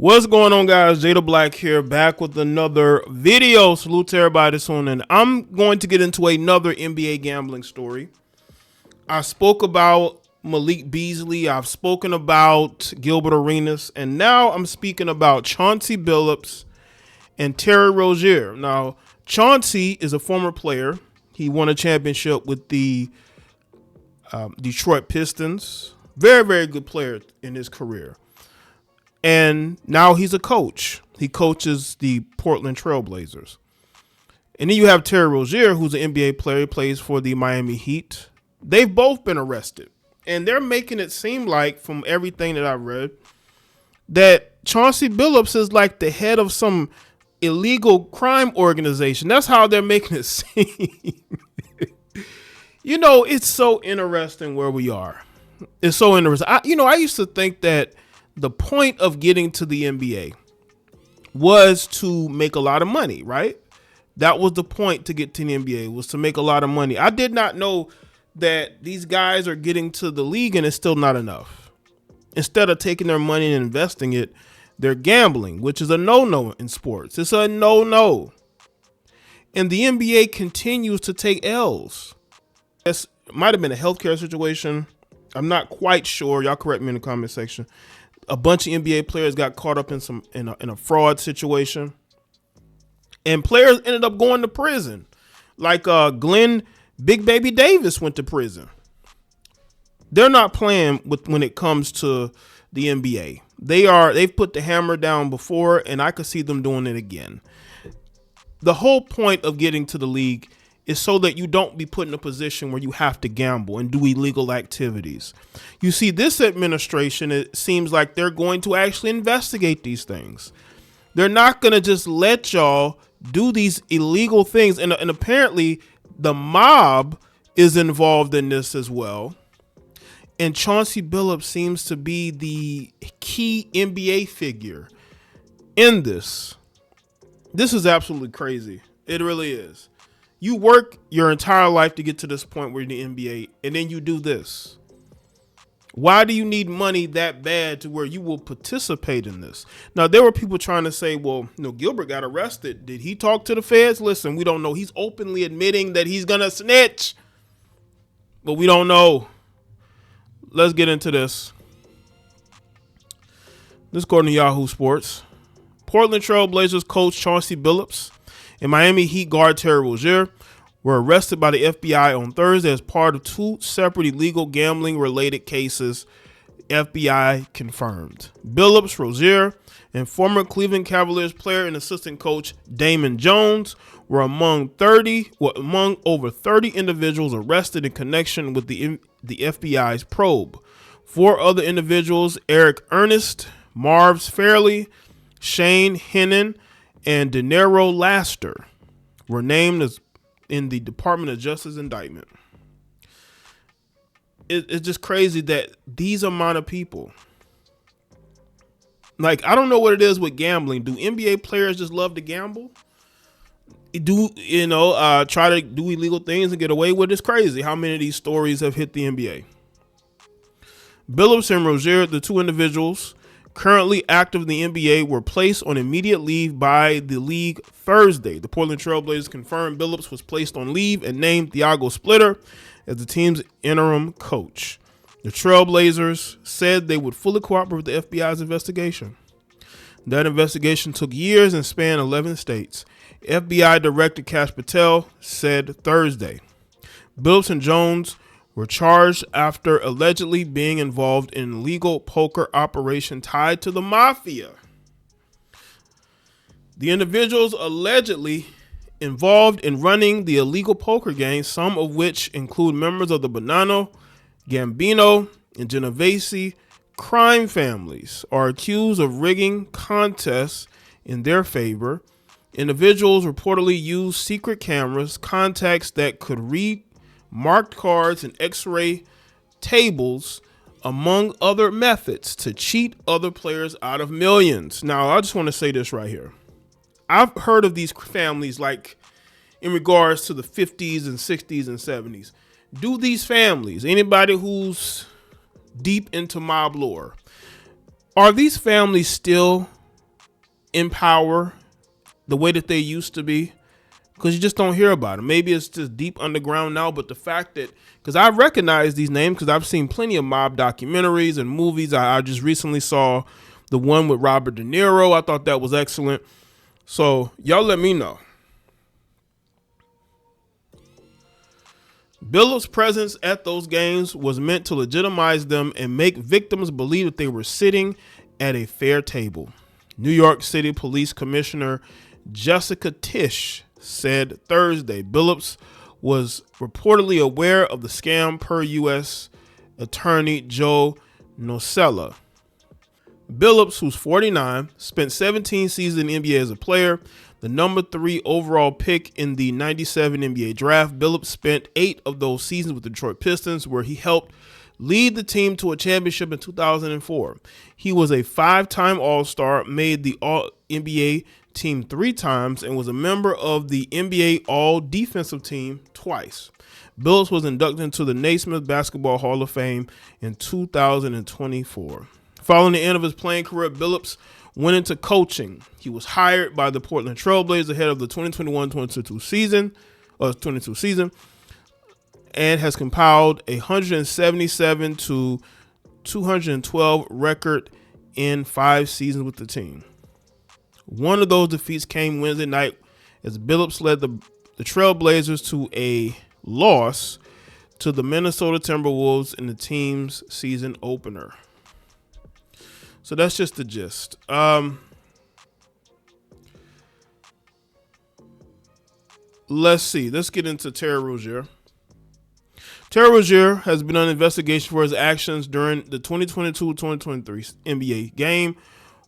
What's going on, guys? Jada Black here, back with another video. Salute to everybody that's on, and I'm going to get into another NBA gambling story. I spoke about Malik Beasley, I've spoken about Gilbert Arenas, and now I'm speaking about Chauncey Billups and Terry Rozier. Now, Chauncey is a former player. He won a championship with the Detroit Pistons. Very, very good player in his career. And now he's a coach. He coaches the Portland Trail Blazers. And then you have Terry Rozier, who's an NBA player, plays for the Miami Heat. They've both been arrested. And they're making it seem like, from everything that I've read, that Chauncey Billups is like the head of some illegal crime organization. That's how they're making it seem. You know, it's so interesting where we are. It's so interesting. I used to think that the point of getting to the NBA was to make a lot of money, right? That was the point to get to the NBA, was to make a lot of money. I did not know that these guys are getting to the league and it's still not enough. Instead of taking their money and investing it, they're gambling, which is a no-no in sports. It's a no-no. And the NBA continues to take L's. It might have been a healthcare situation. I'm not quite sure. Y'all correct me in the comment section. A bunch of NBA players got caught up in a fraud situation, and players ended up going to prison. Like Glenn Big Baby Davis went to prison. They're not playing when it comes to the NBA. They've put the hammer down before, and I could see them doing it again. The whole point of getting to the league is so that you don't be put in a position where you have to gamble and do illegal activities. You see, this administration, it seems like they're going to actually investigate these things. They're not going to just let y'all do these illegal things. And apparently the mob is involved in this as well. And Chauncey Billups seems to be the key NBA figure in this. This is absolutely crazy. It really is. You work your entire life to get to this point where you're in the NBA, and then you do this. Why do you need money that bad to where you will participate in this? Now, there were people trying to say, well, Gilbert got arrested. Did he talk to the feds? Listen, we don't know. He's openly admitting that he's going to snitch, but we don't know. Let's get into this. This is according to Yahoo Sports. Portland Trail Blazers coach Chauncey Billups and Miami Heat guard Terry Rozier were arrested by the FBI on Thursday as part of two separate illegal gambling-related cases, FBI confirmed. Billups, Rozier, and former Cleveland Cavaliers player and assistant coach Damon Jones were among over 30 individuals arrested in connection with the FBI's probe. Four other individuals, Eric Ernest, Marv's Fairley, Shane Hennon, and De Niro Laster, were named as in the Department of Justice indictment. It's just crazy that these amount of people, like, I don't know what it is with gambling. Do NBA players just love to gamble? Try to do illegal things and get away with it? It's crazy how many of these stories have hit the NBA. Billups and Rozier, the two individuals currently active in the NBA, were placed on immediate leave by the league Thursday. The Portland Trail Blazers confirmed Billups was placed on leave and named Thiago Splitter as the team's interim coach. The Trail Blazers said they would fully cooperate with the FBI's investigation. That investigation took years and spanned 11 states. FBI Director Kash Patel said Thursday. Billups and Jones were charged after allegedly being involved in an illegal poker operation tied to the Mafia. The individuals allegedly involved in running the illegal poker game, some of which include members of the Bonanno, Gambino, and Genovese crime families, are accused of rigging contests in their favor. Individuals reportedly used secret cameras, contacts that could read marked cards, and x-ray tables, among other methods, to cheat other players out of millions. Now, I just want to say this right here. I've heard of these families, like in regards to the 50s and 60s and 70s. Do these families, anybody who's deep into mob lore, are these families still in power the way that they used to be, because you just don't hear about it. Maybe it's just deep underground now, but the fact that, because I recognize these names because I've seen plenty of mob documentaries and movies. I just recently saw the one with Robert De Niro. I thought that was excellent. So y'all let me know. Billups' presence at those games was meant to legitimize them and make victims believe that they were sitting at a fair table. New York City Police Commissioner Jessica Tisch said Thursday Billups was reportedly aware of the scam per U.S. Attorney Joe Nocella. Billups, who's 49, spent 17 seasons in the NBA as a player, the number 3 overall pick in the 97 NBA draft. Billups spent 8 of those seasons with the Detroit Pistons, where he helped lead the team to a championship in 2004. He was a 5-time All-Star, made the All-NBA team 3 times, and was a member of the NBA All-Defensive Team twice. Billups was inducted into the Naismith Basketball Hall of Fame in 2024. Following the end of his playing career, Billups went into coaching. He was hired by the Portland Trail Blazers ahead of the 2021-22 season, and has compiled a 177 to 212 record in 5 seasons with the team. One of those defeats came Wednesday night as Billups led the Trail Blazers to a loss to the Minnesota Timberwolves in the team's season opener. So that's just the gist. Let's see. Let's get into Terry Rozier. Terry Rozier has been under investigation for his actions during the 2022-2023 NBA game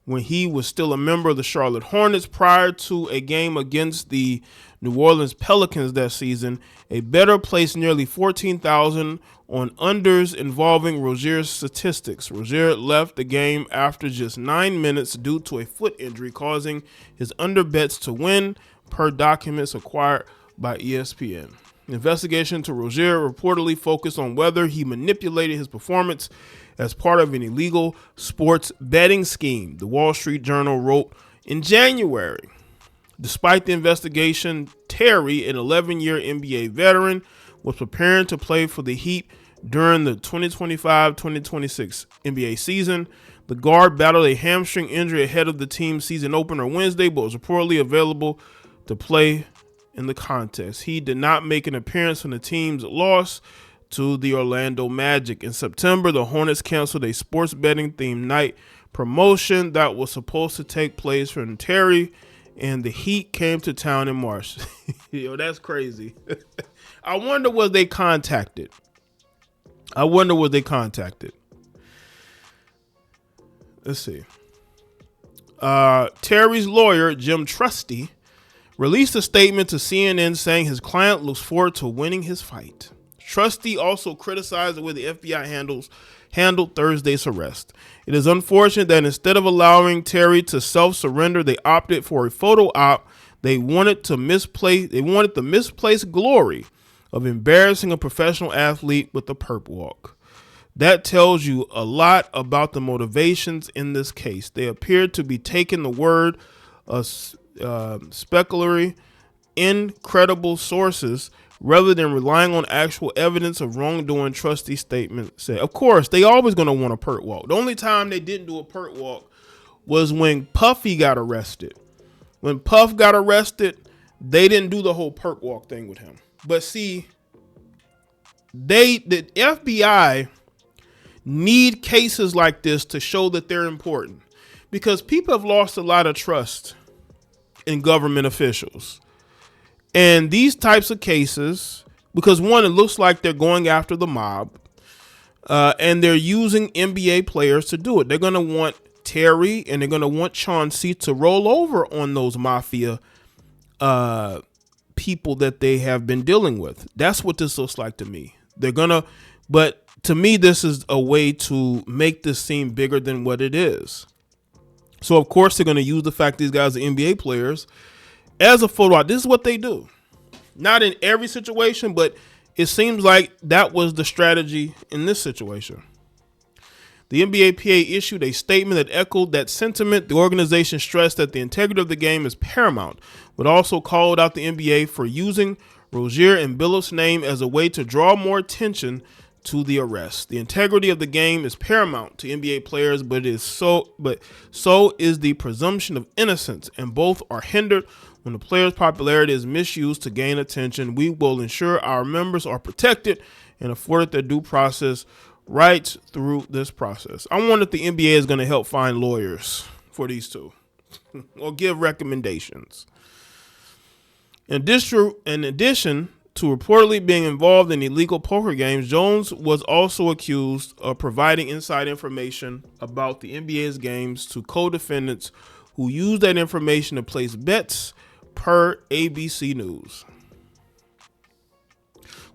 when he was still a member of the Charlotte Hornets prior to a game against the New Orleans Pelicans that season. A bettor placed nearly $14,000 on unders involving Rozier's statistics. Rozier left the game after just 9 minutes due to a foot injury, causing his under bets to win, per documents acquired by ESPN. The investigation into Rozier reportedly focused on whether he manipulated his performance as part of an illegal sports betting scheme, the Wall Street Journal wrote in January. Despite the investigation, Terry, an 11-year NBA veteran, was preparing to play for the Heat during the 2025-2026 NBA season. The guard battled a hamstring injury ahead of the team's season opener Wednesday, but was reportedly available to play in the contest. He did not make an appearance in the team's loss to the Orlando Magic. In September, the Hornets canceled a sports betting themed night promotion that was supposed to take place for Terry, and the Heat came to town in March. Yo, that's crazy. I wonder was they contacted. Let's see. Terry's lawyer, Jim Trusty, released a statement to CNN saying his client looks forward to winning his fight. Trusty also criticized the way the FBI handled Thursday's arrest. It is unfortunate that instead of allowing Terry to self-surrender, they opted for a photo op. They wanted the misplaced glory of embarrassing a professional athlete with a perp walk. That tells you a lot about the motivations in this case. They appear to be taking the word of speculatory, incredible sources rather than relying on actual evidence of wrongdoing, Trusty's statement said. Of course, they always going to want a perp walk. The only time they didn't do a perp walk was when Puffy got arrested. When Puff got arrested, they didn't do the whole perp walk thing with him. But see, the FBI need cases like this to show that they're important, because people have lost a lot of trust in government officials. And these types of cases, because one, it looks like they're going after the mob, and they're using NBA players to do it. They're going to want Terry and they're going to want Chauncey to roll over on those mafia people that they have been dealing with. That's what this looks like to me. But to me, this is a way to make this seem bigger than what it is. So, of course, they're going to use the fact these guys are NBA players as a photo op. This is what they do. Not in every situation, but it seems like that was the strategy in this situation. The NBA issued a statement that echoed that sentiment. The organization stressed that the integrity of the game is paramount, but also called out the NBA for using Rozier and Billups' name as a way to draw more attention to the arrest. The integrity of the game is paramount to NBA players, but so is the presumption of innocence, and both are hindered when the player's popularity is misused to gain attention. We will ensure our members are protected and afforded their due process rights through this process. I wonder if the NBA is going to help find lawyers for these two or give recommendations. In addition to reportedly being involved in illegal poker games, Jones was also accused of providing inside information about the NBA's games to co-defendants who used that information to place bets, per ABC News.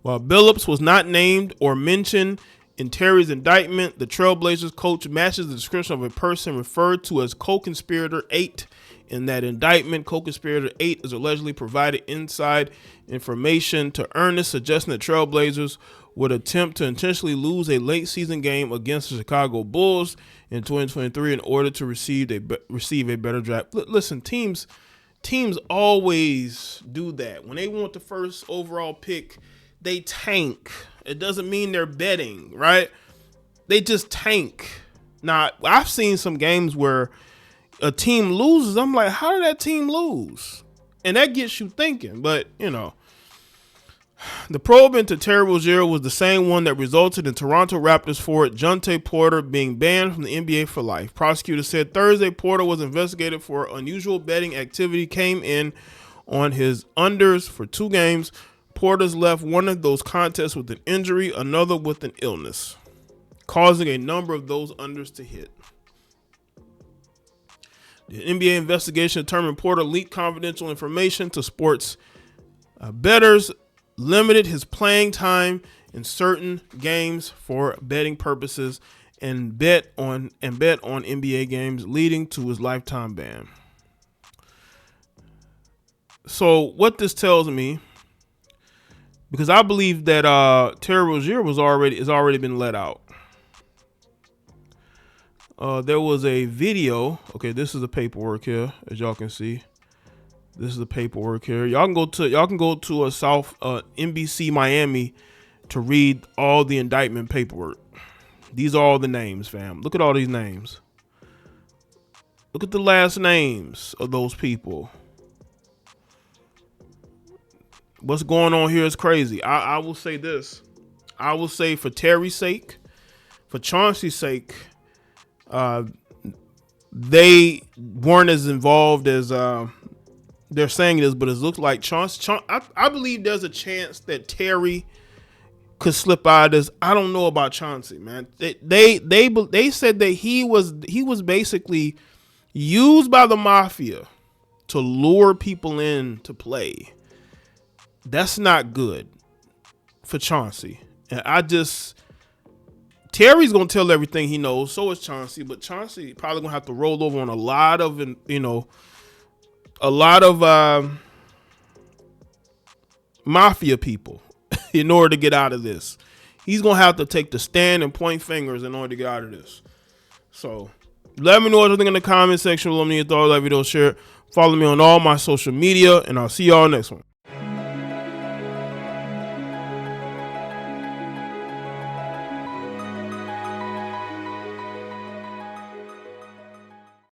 While Billups was not named or mentioned in Terry's indictment, the Trailblazers coach matches the description of a person referred to as co-conspirator 8 in that indictment. Co-conspirator 8 is allegedly provided inside information to Ernest, suggesting that Trailblazers would attempt to intentionally lose a late season game against the Chicago Bulls in 2023 in order to receive a better draft. Listen, teams always do that. When they want the first overall pick, they tank. It doesn't mean they're betting, right? They just tank. Now, I've seen some games where a team loses. I'm like, how did that team lose? And that gets you thinking. But, the probe into Terry Rozier was the same one that resulted in Toronto Raptors forward Jontay Porter being banned from the NBA for life. Prosecutors said Thursday Porter was investigated for unusual betting activity, came in on his unders for 2 games. Porter's left one of those contests with an injury, another with an illness, causing a number of those unders to hit. The NBA investigation determined Porter leaked confidential information to sports bettors, limited his playing time in certain games for betting purposes, and bet on NBA games, leading to his lifetime ban. So what this tells me, because I believe that Terry Rozier has already been let out. There was a video. Okay, this is the paperwork here, as y'all can see. This is the paperwork here. Y'all can go to a South NBC Miami to read all the indictment paperwork. These are all the names, fam. Look at all these names. Look at the last names of those people. What's going on here is crazy. I will say this. I will say, for Terry's sake, for Chauncey's sake, they weren't as involved as they're saying this, but it looks like Chauncey. I believe there's a chance that Terry could slip out of this. I don't know about Chauncey, man. They said that he was basically used by the mafia to lure people in to play. That's not good for Chauncey. And Terry's gonna tell everything he knows. So is Chauncey, but Chauncey probably gonna have to roll over on a lot of mafia people in order to get out of this. He's gonna have to take the stand and point fingers in order to get out of this. So let me know what you think in the comment section. Let me know your thoughts, like video, share. Follow me on all my social media, and I'll see y'all next one.